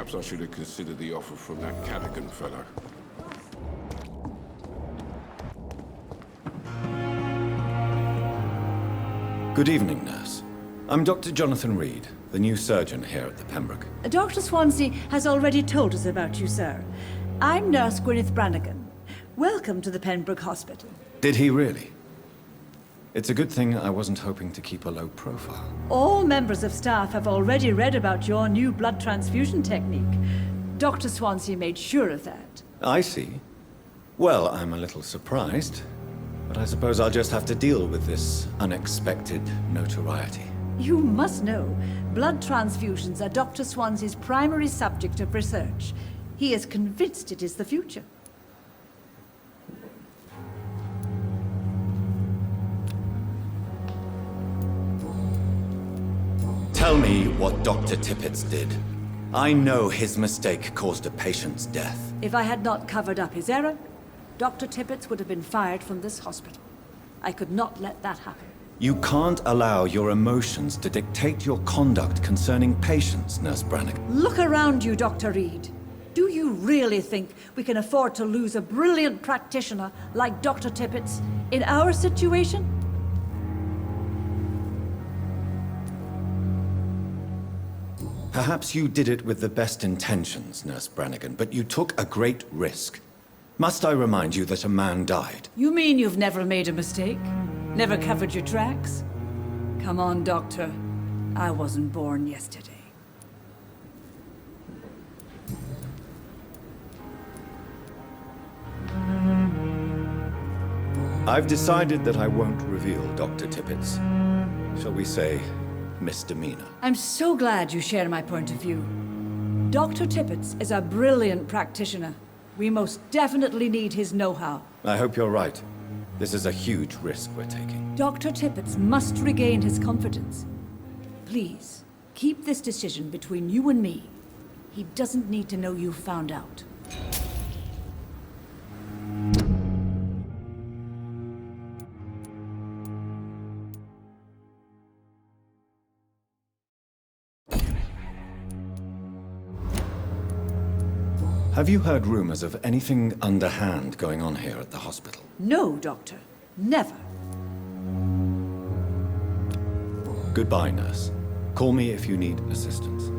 Perhaps I should have considered the offer from that Cadogan fellow. Good evening, nurse. I'm Dr. Jonathan Reed, the new surgeon here at the Pembroke. Dr. Swansea has already told us about you, sir. I'm Nurse Gwyneth Brannigan. Welcome to the Pembroke Hospital. Did he really? It's a good thing I wasn't hoping to keep a low profile. All members of staff have already read about your new blood transfusion technique. Dr. Swansea made sure of that. I see. Well, I'm a little surprised, but I suppose I'll just have to deal with this unexpected notoriety. You must know, blood transfusions are Dr. Swansea's primary subject of research. He is convinced it is the future. Tell me what Dr. Tippett's did. I know his mistake caused a patient's death. If I had not covered up his error, Dr. Tippett's would have been fired from this hospital. I could not let that happen. You can't allow your emotions to dictate your conduct concerning patients, Nurse Brannigan. Look around you, Dr. Reed. Do you really think we can afford to lose a brilliant practitioner like Dr. Tippett's in our situation? Perhaps you did it with the best intentions, Nurse Brannigan, but you took a great risk. Must I remind you that a man died? You mean you've never made a mistake? Never covered your tracks? Come on, Doctor. I wasn't born yesterday. I've decided that I won't reveal Dr. Tippett's, shall we say, misdemeanor. I'm so glad you share my point of view. Dr. Tippett's is a brilliant practitioner. We most definitely need his know-how. I hope you're right. This is a huge risk we're taking. Dr. Tippett's must regain his confidence. Please, keep this decision between you and me. He doesn't need to know you found out. Have you heard rumors of anything underhand going on here at the hospital? No, Doctor. Never. Goodbye, nurse. Call me if you need assistance.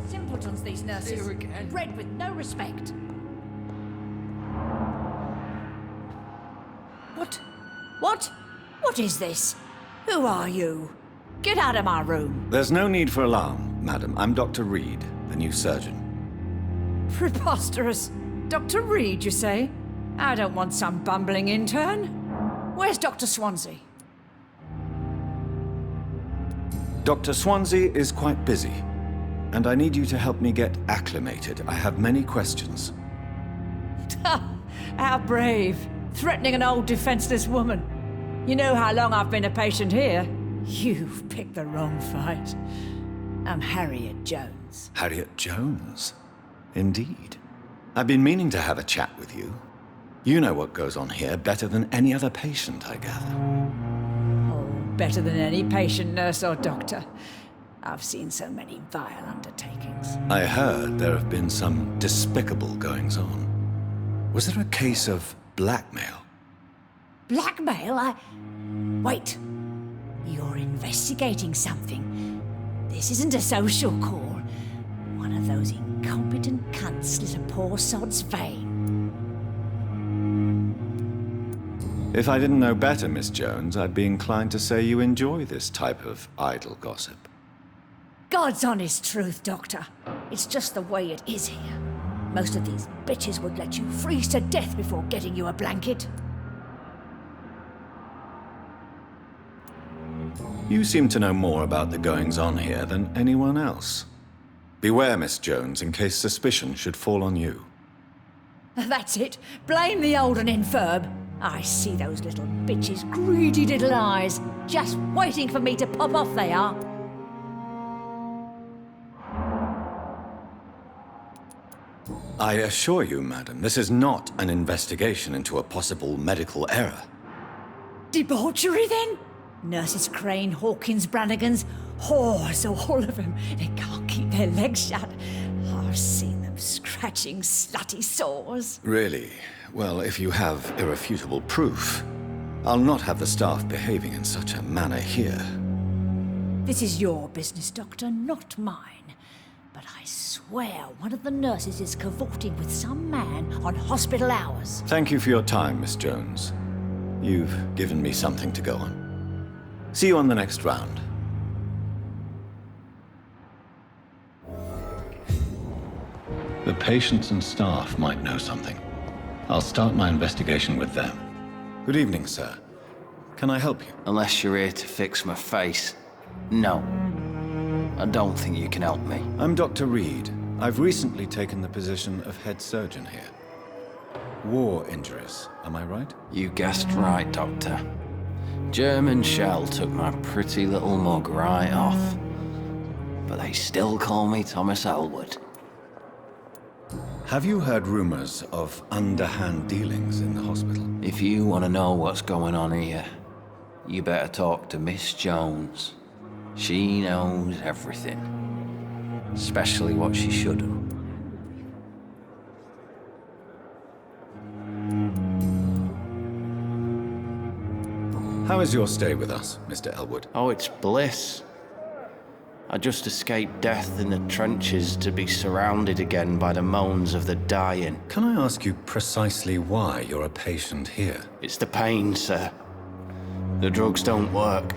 Simpletons, these nurses. Bred with no respect. What is this? Who are you? Get out of my room. There's no need for alarm, madam. I'm Dr. Reed, the new surgeon. Preposterous. Dr. Reed, you say? I don't want some bumbling intern. Where's Dr. Swansea? Dr. Swansea is quite busy, and I need you to help me get acclimated. I have many questions. How brave. Threatening an old defenseless woman. You know how long I've been a patient here? You've picked the wrong fight. I'm Harriet Jones. Harriet Jones? Indeed. I've been meaning to have a chat with you. You know what goes on here better than any other patient, I gather. Oh, better than any patient, nurse or doctor. I've seen so many vile undertakings. I heard there have been some despicable goings-on. Was there a case of blackmail? Blackmail? Wait. You're investigating something. This isn't a social call. One of those incompetent cunts slit a poor sod's vein. If I didn't know better, Miss Jones, I'd be inclined to say you enjoy this type of idle gossip. God's honest truth, Doctor. It's just the way it is here. Most of these bitches would let you freeze to death before getting you a blanket. You seem to know more about the goings-on here than anyone else. Beware, Miss Jones, in case suspicion should fall on you. That's it. Blame the old and infirm. I see those little bitches' greedy little eyes. Just waiting for me to pop off, they are. I assure you, madam, this is not an investigation into a possible medical error. Debauchery, then? Nurses Crane, Hawkins, Brannigans, whores, all of them. They can't keep their legs shut. I've seen them scratching slutty sores. Really? Well, if you have irrefutable proof, I'll not have the staff behaving in such a manner here. This is your business, Doctor, not mine. But I swear one of the nurses is cavorting with some man on hospital hours. Thank you for your time, Miss Jones. You've given me something to go on. See you on the next round. The patients and staff might know something. I'll start my investigation with them. Good evening, sir. Can I help you? Unless you're here to fix my face. No. I don't think you can help me. I'm Dr. Reed. I've recently taken the position of head surgeon here. War injuries, am I right? You guessed right, Doctor. German shell took my pretty little mug right off. But they still call me Thomas Elwood. Have you heard rumors of underhand dealings in the hospital? If you want to know what's going on here, you better talk to Miss Jones. She knows everything. Especially what she shouldn't. How is your stay with us, Mr. Elwood? Oh, it's bliss. I just escaped death in the trenches to be surrounded again by the moans of the dying. Can I ask you precisely why you're a patient here? It's the pain, sir. The drugs don't work.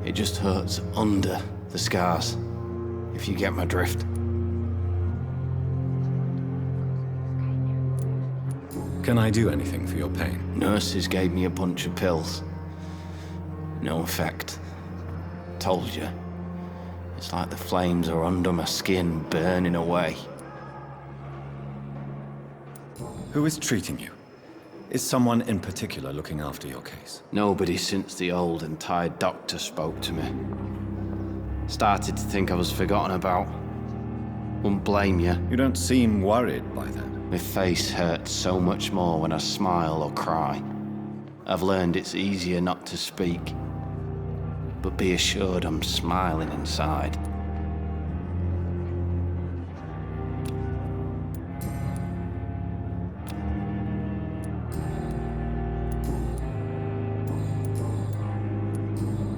It just hurts under the scars, if you get my drift. Can I do anything for your pain? Nurses gave me a bunch of pills. No effect. Told you. It's like the flames are under my skin, burning away. Who is treating you? Is someone in particular looking after your case? Nobody since the old and tired doctor spoke to me. Started to think I was forgotten about. Wouldn't blame you. You don't seem worried by that. My face hurts so much more when I smile or cry. I've learned it's easier not to speak. But be assured I'm smiling inside.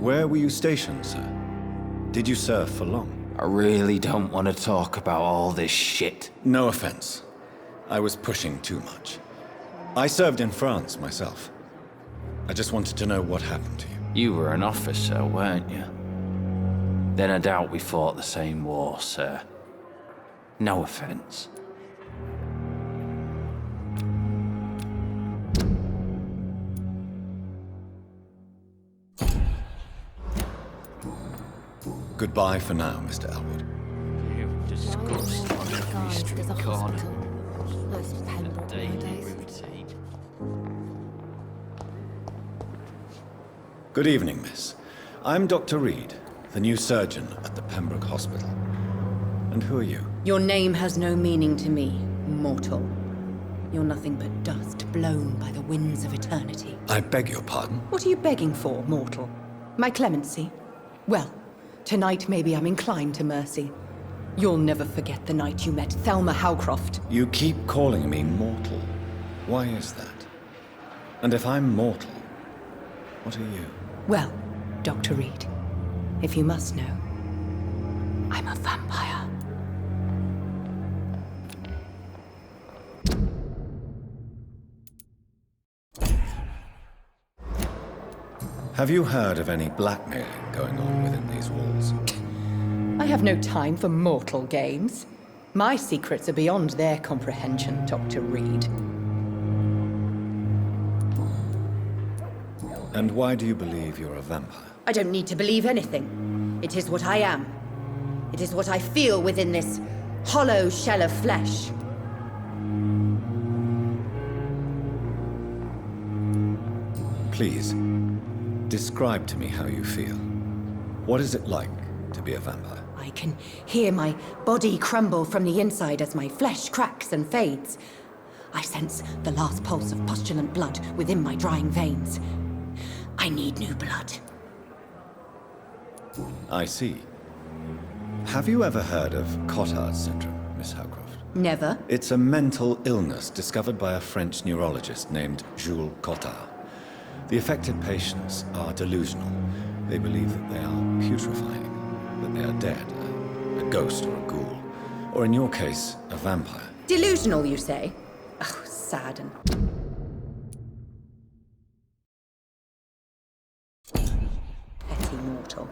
Where were you stationed, sir? Did you serve for long? I really don't want to talk about all this shit. No offense. I was pushing too much. I served in France myself. I just wanted to know what happened to you. You were an officer, weren't you? Then I doubt we fought the same war, sir. No offense. Goodbye for now, Mr. Elwood. Good evening, miss. I'm Dr. Reed, the new surgeon at the Pembroke Hospital. And who are you? Your name has no meaning to me, mortal. You're nothing but dust blown by the winds of eternity. I beg your pardon? What are you begging for, mortal? My clemency? Well, tonight maybe I'm inclined to mercy. You'll never forget the night you met Thelma Howcroft. You keep calling me mortal. Why is that? And if I'm mortal, what are you? Well, Dr. Reed, if you must know, I'm a vampire. Have you heard of any blackmailing going on within these walls? I have no time for mortal games. My secrets are beyond their comprehension, Dr. Reed. And why do you believe you're a vampire? I don't need to believe anything. It is what I am. It is what I feel within this hollow shell of flesh. Please, describe to me how you feel. What is it like to be a vampire? I can hear my body crumble from the inside as my flesh cracks and fades. I sense the last pulse of postulant blood within my drying veins. I need new blood. I see. Have you ever heard of Cotard's syndrome, Miss Howcroft? Never. It's a mental illness discovered by a French neurologist named Jules Cotard. The affected patients are delusional. They believe that they are putrefying, that they are dead, a ghost or a ghoul, or in your case, a vampire. Delusional, you say? Oh, sad and... petty mortal.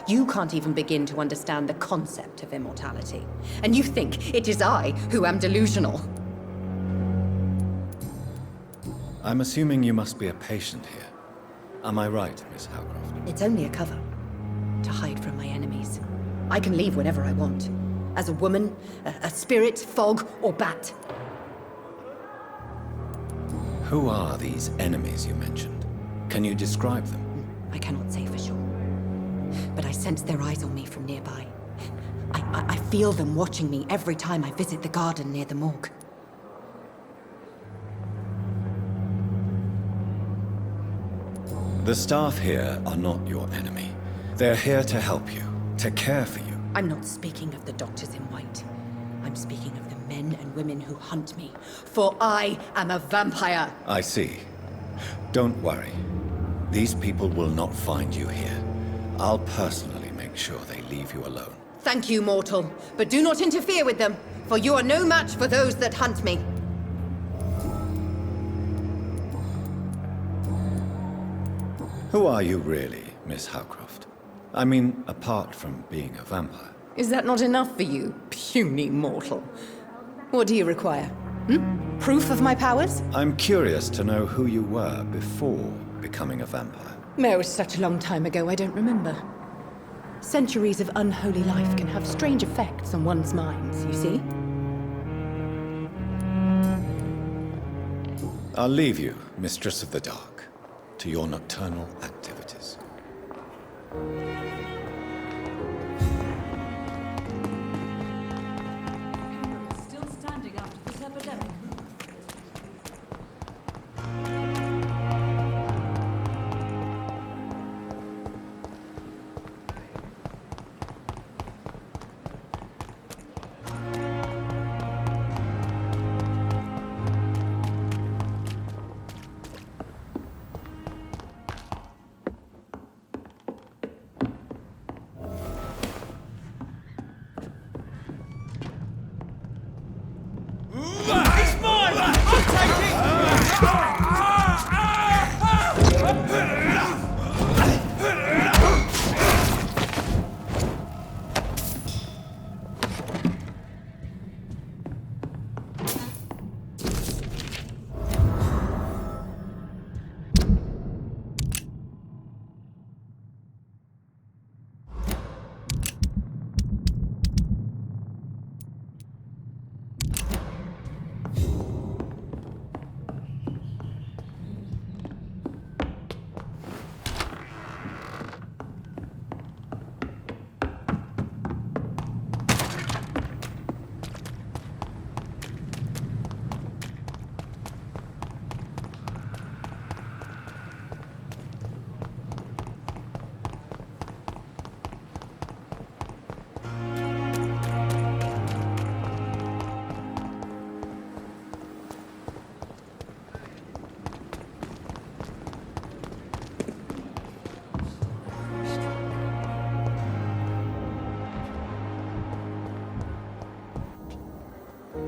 You can't even begin to understand the concept of immortality. And you think it is I who am delusional. I'm assuming you must be a patient here. Am I right, Miss Howcroft? It's only a cover. To hide from my enemies. I can leave whenever I want. As a woman, a spirit, fog, or bat. Who are these enemies you mentioned? Can you describe them? I cannot say for sure. But I sense their eyes on me from nearby. I feel them watching me every time I visit the garden near the morgue. The staff here are not your enemy. They're here to help you, to care for you. I'm not speaking of the doctors in white. I'm speaking of the men and women who hunt me. For I am a vampire! I see. Don't worry. These people will not find you here. I'll personally make sure they leave you alone. Thank you, mortal. But do not interfere with them, for you are no match for those that hunt me. Who are you really, Miss Howcroft? I mean, apart from being a vampire. Is that not enough for you, puny mortal? What do you require? Proof of my powers? I'm curious to know who you were before becoming a vampire. It was such a long time ago, I don't remember. Centuries of unholy life can have strange effects on one's minds, you see? I'll leave you, Mistress of the Dark, to your nocturnal activities. Still standing after this epidemic.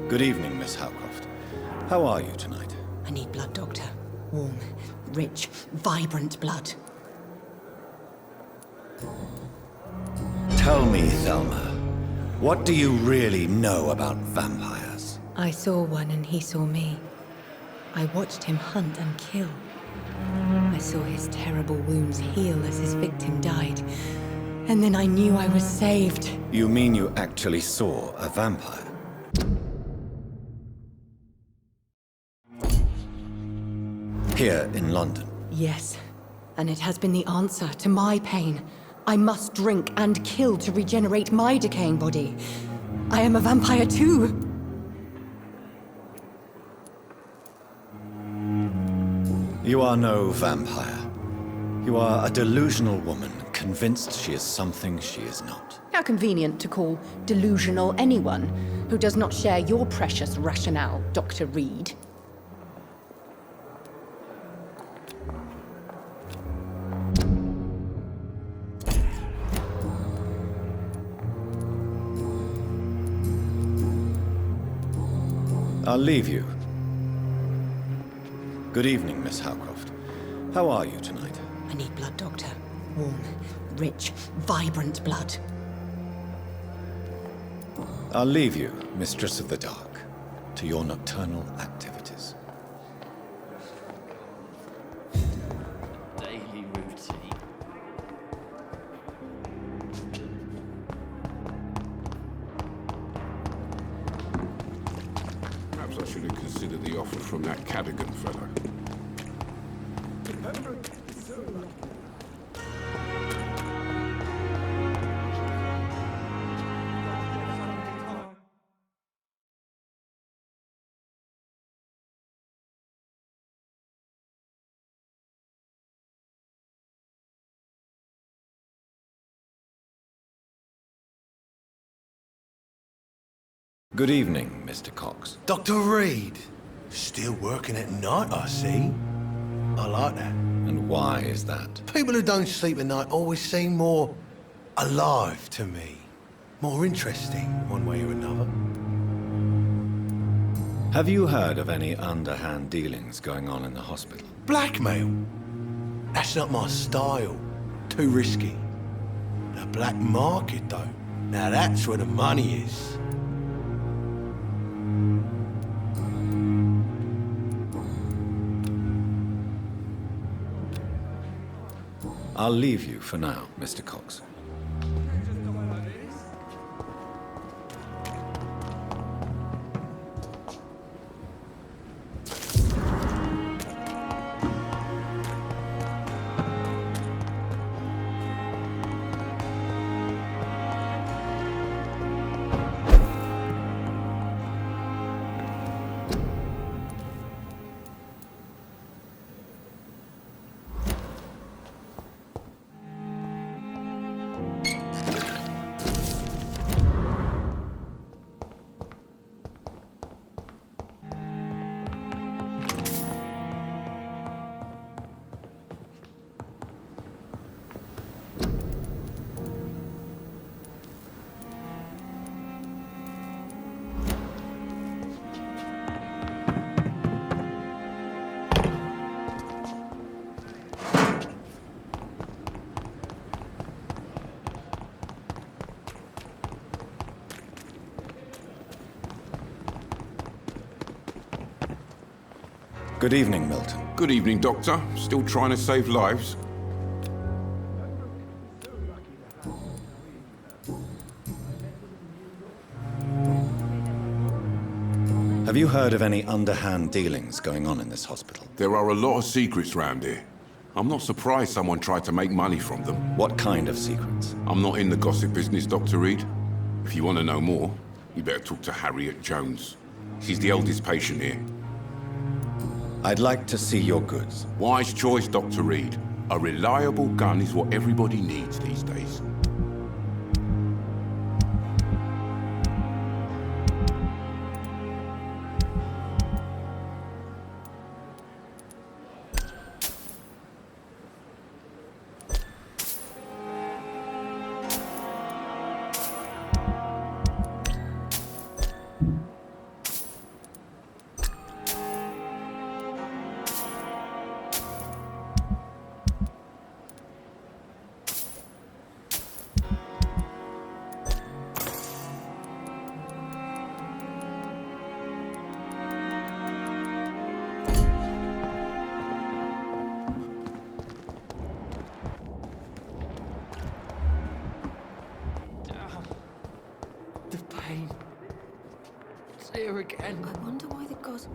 Good evening, Miss Howcroft. How are you tonight? I need blood, Doctor. Warm, rich, vibrant blood. Tell me, Thelma, what do you really know about vampires? I saw one and he saw me. I watched him hunt and kill. I saw his terrible wounds heal as his victim died. And then I knew I was saved. You mean you actually saw a vampire? Here in London? Yes, and it has been the answer to my pain. I must drink and kill to regenerate my decaying body. I am a vampire too. You are no vampire. You are a delusional woman, convinced she is something she is not. How convenient to call delusional anyone who does not share your precious rationale, Dr. Reed. I'll leave you. Good evening, Miss Howcroft. How are you tonight? I need blood, Doctor. Warm, rich, vibrant blood. I'll leave you, Mistress of the Dark, to your nocturnal activities. Daily routine. Perhaps I should have considered the offer from that Cadogan fellow. Good evening, Mr. Cox. Dr. Reed. Still working at night, I see. I like that. And why is that? People who don't sleep at night always seem more alive to me. More interesting, one way or another. Have you heard of any underhand dealings going on in the hospital? Blackmail? That's not my style. Too risky. The black market, though. Now that's where the money is. I'll leave you for now, Mr. Cox. Good evening, Milton. Good evening, Doctor. Still trying to save lives? Have you heard of any underhand dealings going on in this hospital? There are a lot of secrets round here. I'm not surprised someone tried to make money from them. What kind of secrets? I'm not in the gossip business, Dr. Reed. If you want to know more, you better talk to Harriet Jones. She's the eldest patient here. I'd like to see your goods. Wise choice, Dr. Reed. A reliable gun is what everybody needs these days. The pain. It's here again. I wonder why the gods...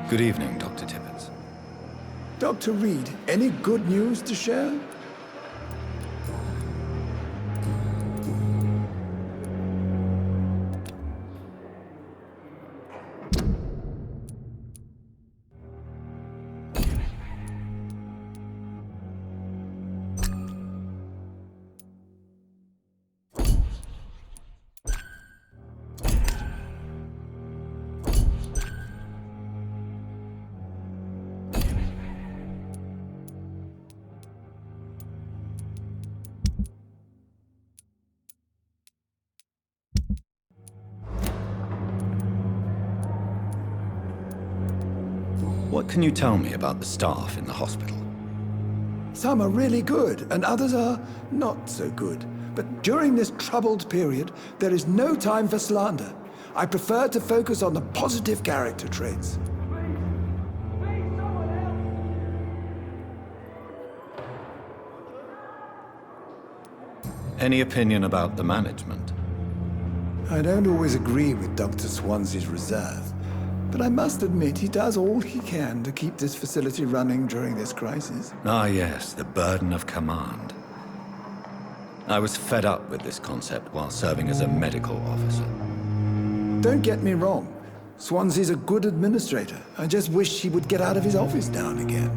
Good evening, Dr. Tibbets. Dr. Reed, any good news to share? What can you tell me about the staff in the hospital? Some are really good, and others are not so good. But during this troubled period, there is no time for slander. I prefer to focus on the positive character traits. Any opinion about the management? I don't always agree with Dr. Swansea's reserve, but I must admit he does all he can to keep this facility running during this crisis. Ah, yes, the burden of command. I was fed up with this concept while serving as a medical officer. Don't get me wrong. Swansea's a good administrator. I just wish he would get out of his office now and again.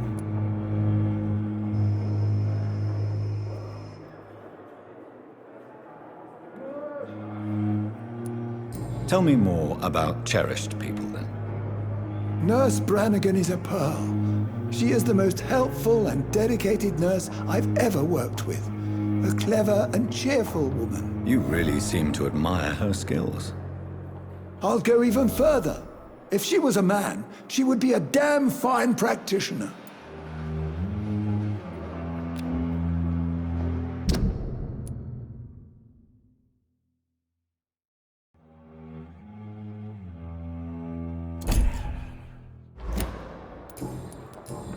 Tell me more about cherished people, then. Nurse Brannigan is a pearl. She is the most helpful and dedicated nurse I've ever worked with. A clever and cheerful woman. You really seem to admire her skills. I'll go even further. If she was a man, she would be a damn fine practitioner.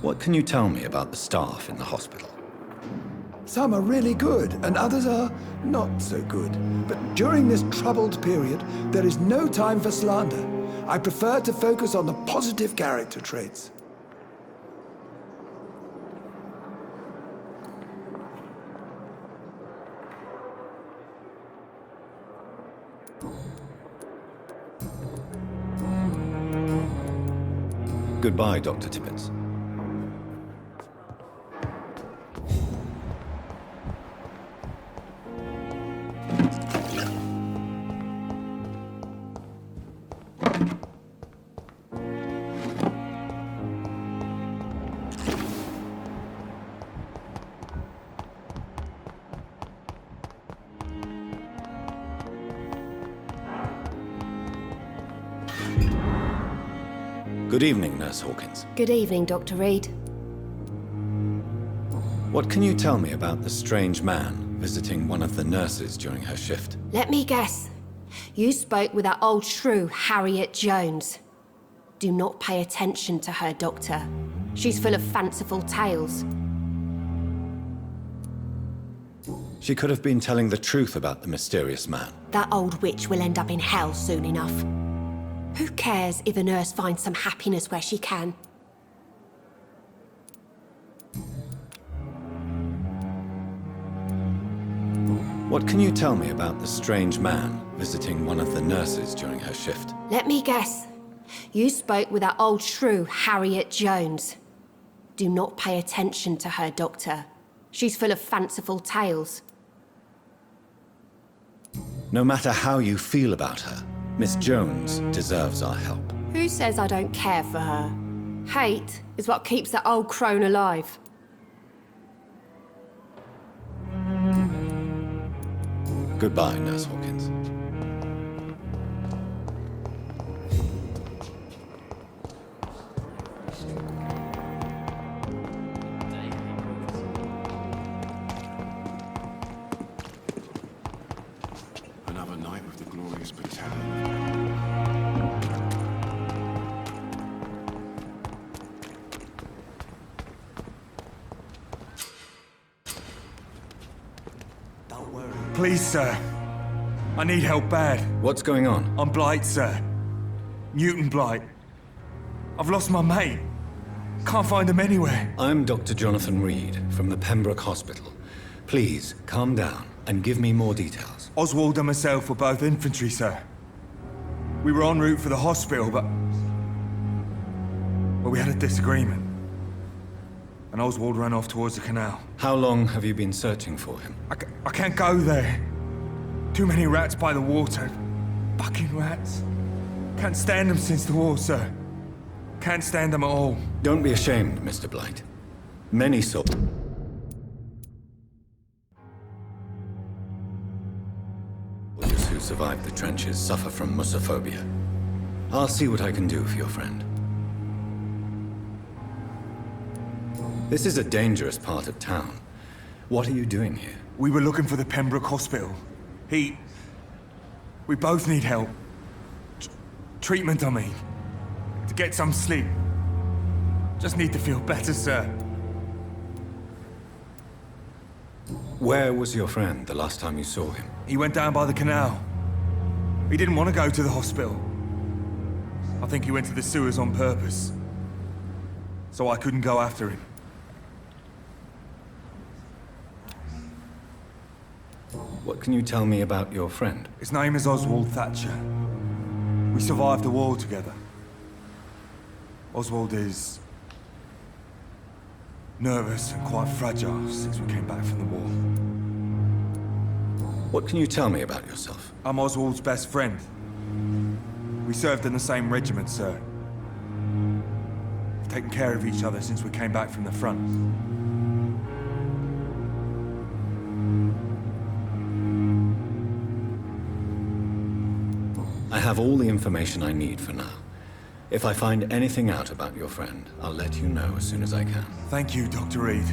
What can you tell me about the staff in the hospital? Some are really good, and others are not so good. But during this troubled period, there is no time for slander. I prefer to focus on the positive character traits. Goodbye, Dr. Tibbets. Good evening, Nurse Hawkins. Good evening, Dr. Reed. What can you tell me about the strange man visiting one of the nurses during her shift? Let me guess. You spoke with that old shrew, Harriet Jones. Do not pay attention to her, Doctor. She's full of fanciful tales. She could have been telling the truth about the mysterious man. That old witch will end up in hell soon enough. Who cares if a nurse finds some happiness where she can? What can you tell me about the strange man visiting one of the nurses during her shift? Let me guess. You spoke with that old shrew, Harriet Jones. Do not pay attention to her, Doctor. She's full of fanciful tales. No matter how you feel about her, Miss Jones deserves our help. Who says I don't care for her? Hate is what keeps that old crone alive. Goodbye, Nurse Hawkins. Another night with the glorious battalion. Please, sir. I need help bad. What's going on? I'm Blight, sir. Mutant Blight. I've lost my mate. Can't find him anywhere. I'm Dr. Jonathan Reed from the Pembroke Hospital. Please, calm down and give me more details. Oswald and myself were both infantry, sir. We were en route for the hospital, but we had a disagreement. And Oswald ran off towards the canal. How long have you been searching for him? I can't go there. Too many rats by the water. Fucking rats. Can't stand them since the war, sir. Can't stand them at all. Don't be ashamed, Mr. Blight. Many soldiers who survived the trenches suffer from musophobia. I'll see what I can do for your friend. This is a dangerous part of town. What are you doing here? We were looking for the Pembroke Hospital. We both need help. Treatment, I mean. To get some sleep. Just need to feel better, sir. Where was your friend the last time you saw him? He went down by the canal. He didn't want to go to the hospital. I think he went to the sewers on purpose. So I couldn't go after him. What can you tell me about your friend? His name is Oswald Thatcher. We survived the war together. Oswald is nervous and quite fragile since we came back from the war. What can you tell me about yourself? I'm Oswald's best friend. We served in the same regiment, sir. We've taken care of each other since we came back from the front. I have all the information I need for now. If I find anything out about your friend, I'll let you know as soon as I can. Thank you, Dr. Reed.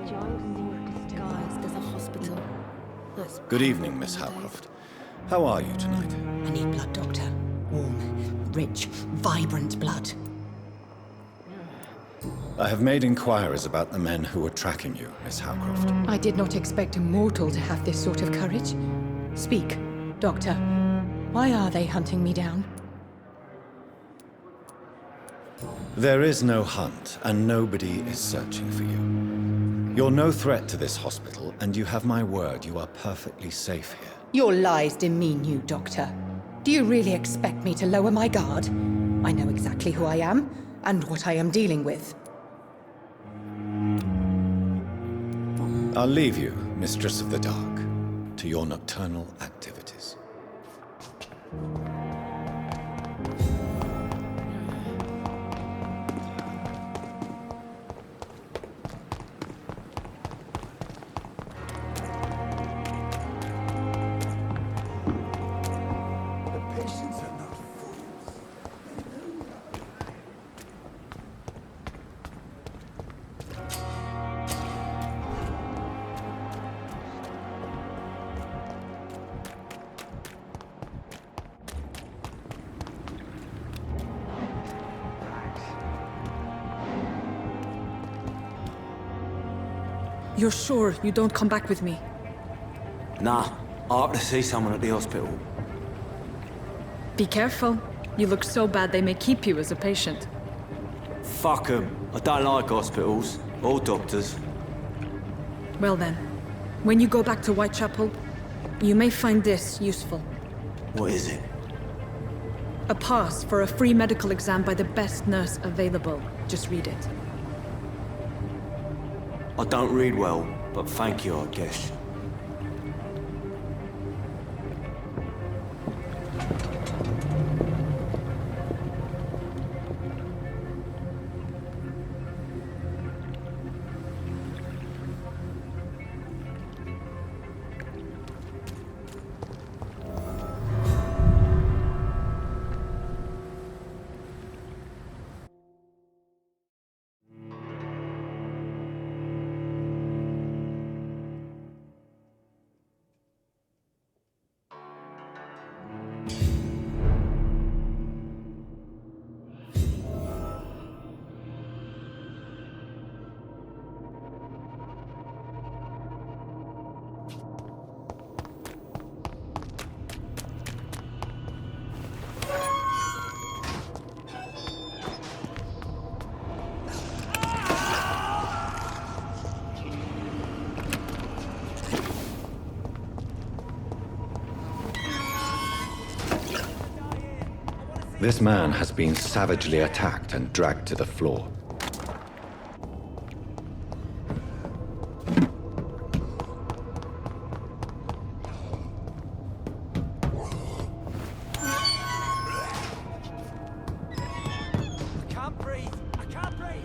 Disguised as a hospital. That's Good evening, Miss Howcroft. How are you tonight? I need blood, Doctor. Warm, rich, vibrant blood. I have made inquiries about the men who were tracking you, Miss Howcroft. I did not expect a mortal to have this sort of courage. Speak, Doctor. Why are they hunting me down? There is no hunt, and nobody is searching for you. You're no threat to this hospital, and you have my word you are perfectly safe here. Your lies demean you, Doctor. Do you really expect me to lower my guard? I know exactly who I am, and what I am dealing with. I'll leave you, Mistress of the Dark, to your nocturnal activities. The patients are not fools. You're sure you don't come back with me? Nah, I have to see someone at the hospital. Be careful. You look so bad they may keep you as a patient. Fuck 'em. I don't like hospitals or doctors. Well then, when you go back to Whitechapel, you may find this useful. What is it? A pass for a free medical exam by the best nurse available. Just read it. I don't read well, but thank you, I guess. This man has been savagely attacked and dragged to the floor. I can't breathe! I can't breathe!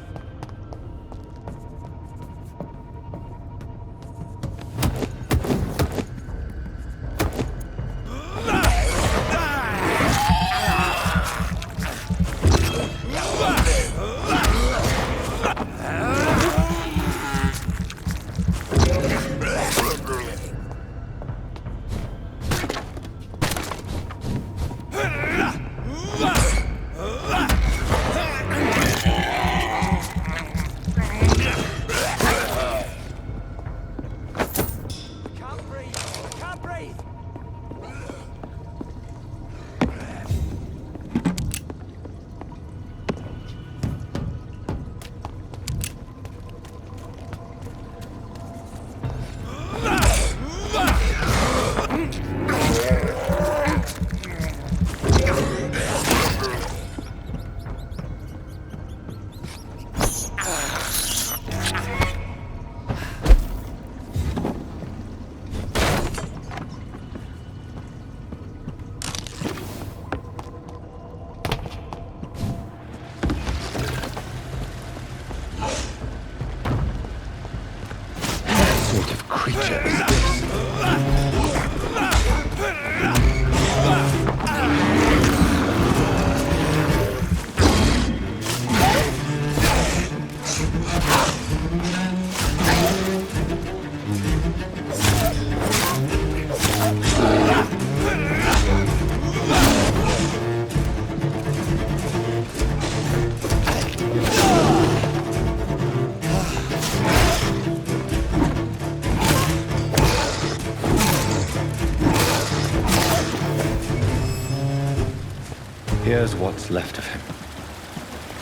what's left of him.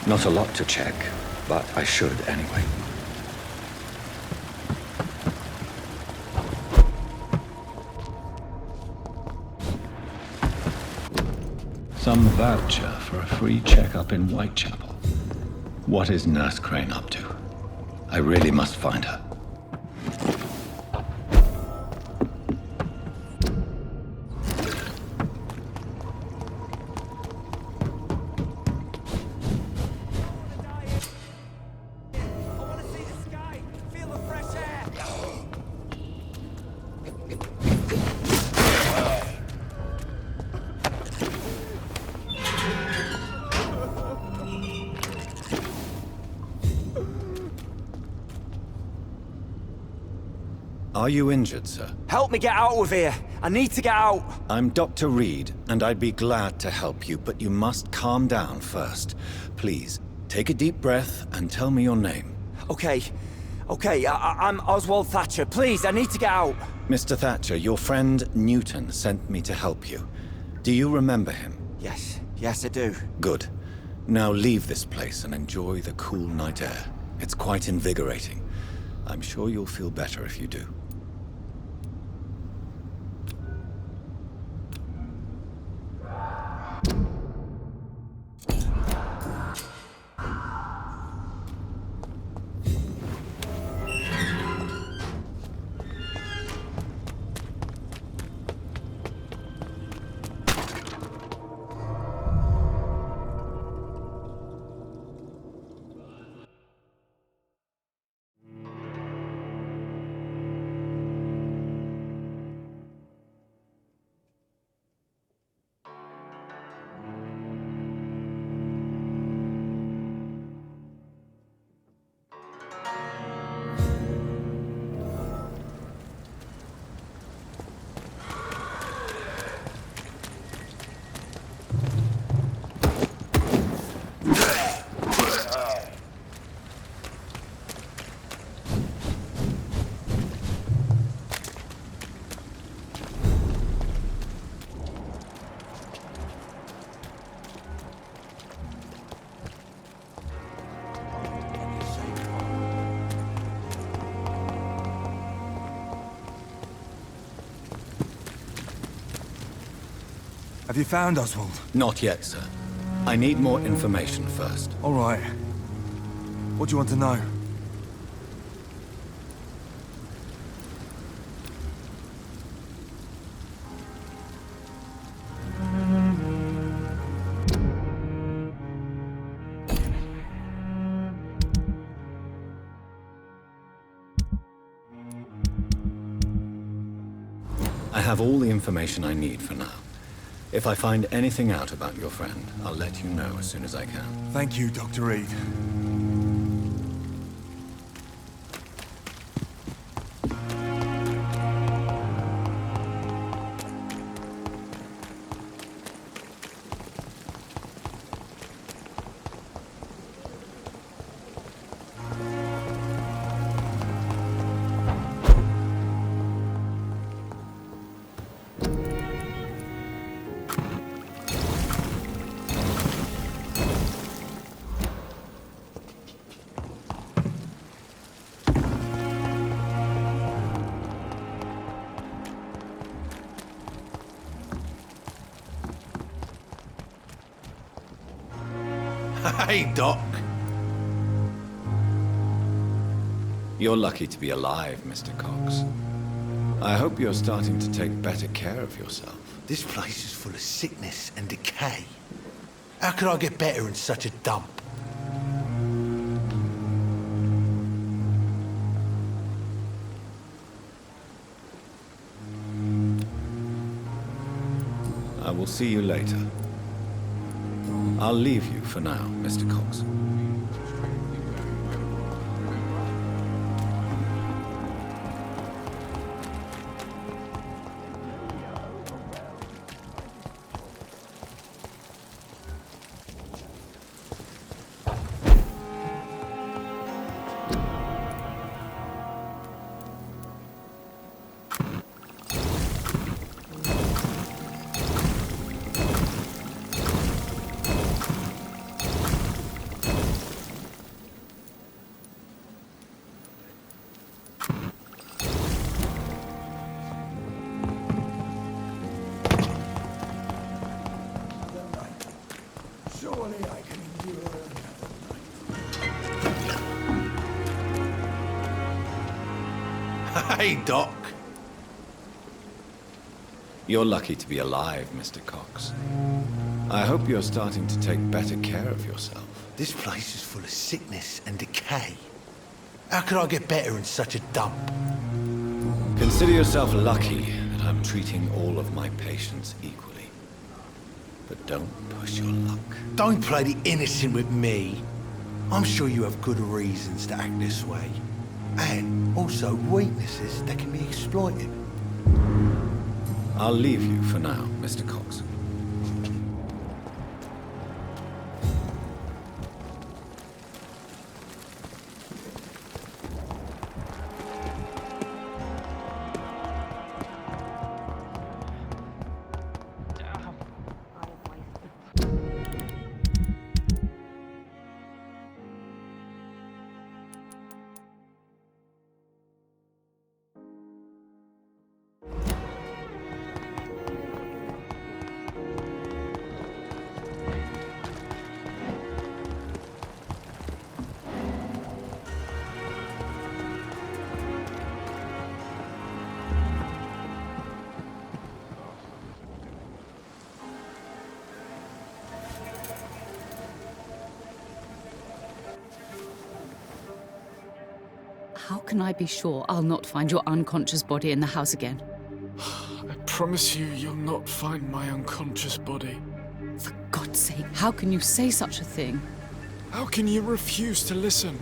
Not a lot to check, but I should anyway. Some voucher for a free checkup in Whitechapel. What is Nurse Crane up to? I really must find her. Are you injured, sir? Help me get out of here! I need to get out! I'm Dr. Reed, and I'd be glad to help you, but you must calm down first. Please, take a deep breath and tell me your name. Okay, I'm Oswald Thatcher. Please, I need to get out! Mr. Thatcher, your friend Newton sent me to help you. Do you remember him? Yes, I do. Good. Now leave this place and enjoy the cool night air. It's quite invigorating. I'm sure you'll feel better if you do. Have you found Oswald? Not yet, sir. I need more information first. All right. What do you want to know? I have all the information I need for now. If I find anything out about your friend, I'll let you know as soon as I can. Thank you, Dr. Reed. Hey, Doc. You're lucky to be alive, Mr. Cox. I hope you're starting to take better care of yourself. This place is full of sickness and decay. How could I get better in such a dump? I will see you later. I'll leave you for now, Mr. Cox. Hey, Doc. You're lucky to be alive, Mr. Cox. I hope you're starting to take better care of yourself. This place is full of sickness and decay. How could I get better in such a dump? Consider yourself lucky that I'm treating all of my patients equally. But don't push your luck. Don't play the innocent with me. I'm sure you have good reasons to act this way. And also weaknesses that can be exploited. I'll leave you for now, Mr. Cox. How can I be sure I'll not find your unconscious body in the house again? I promise you, you'll not find my unconscious body. For God's sake, how can you say such a thing? How can you refuse to listen?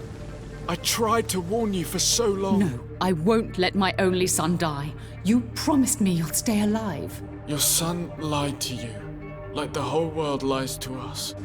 I tried to warn you for so long. No, I won't let my only son die. You promised me you'll stay alive. Your son lied to you, like the whole world lies to us.